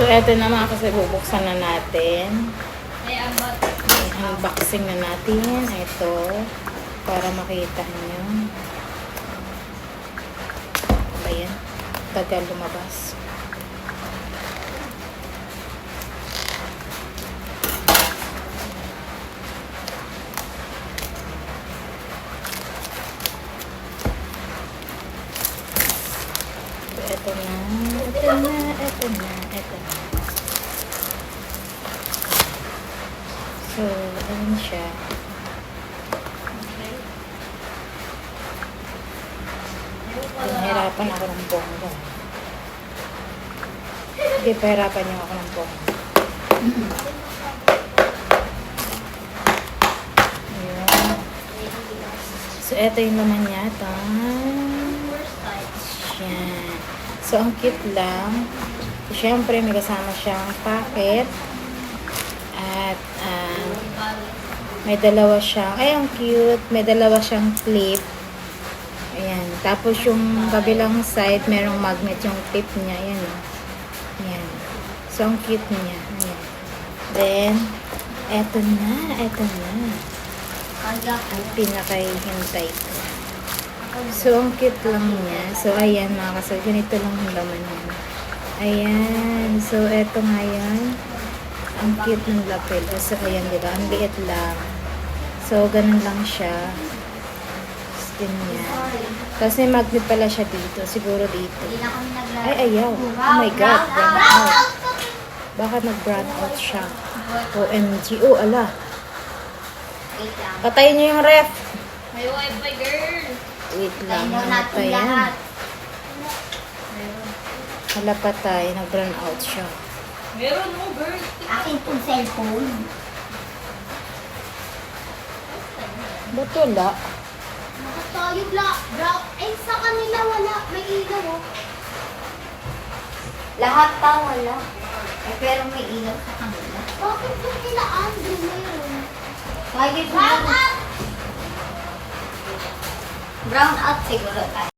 So, eto na mga kasi bubuksan na natin. Unboxing na natin. Ito. Para makita nyo. Ba yan? Tagal lumabas. Ito na. So, ayun siya. Nahirapan ako ng bongga. Hindi, pahirapan niyo ako ng bongga. Ayan. So, ito yung laman niya. Yan. So, ang cute lang. Siyempre, may kasama siyang packet. At, may dalawa siyang, ay, ang cute. May dalawa siyang clip. Ayan. Tapos, yung kabilang side, merong magnet yung clip niya. Ayan, o. Ayan. So, ang cute niya. Ayan. Then, eto na. Ang pinakahintay ko. So, ang cute lang niya. So, ayan mga kasal. Ganito lang yung laman niya. Ayan. So, eto nga yan. Ang cute ng lapel. So, ayan, diba? Ang liit lang. So, ganun lang siya. Ganyan. Tapos may magnet pala siya dito. Siguro dito. Ay, ayaw. Oh my God. Brown out. Bakit nag-brown out siya? OMG. Oh, ala. Patayin niyo yung ref. May wifi, girl. Wait lang. Ito yan. Hala, patay. Nag-brown out siya. Meron mo, girl. Akin pong cellphone. Ba't wala? Nakatayo black, brown. Eh, sa kanila wala. May ilaw, oh. Lahat pa wala. Eh, pero may ilaw sa kanila. Bakit yung nila Andrew meron? Bakit brown out? Brown out siguro tayo.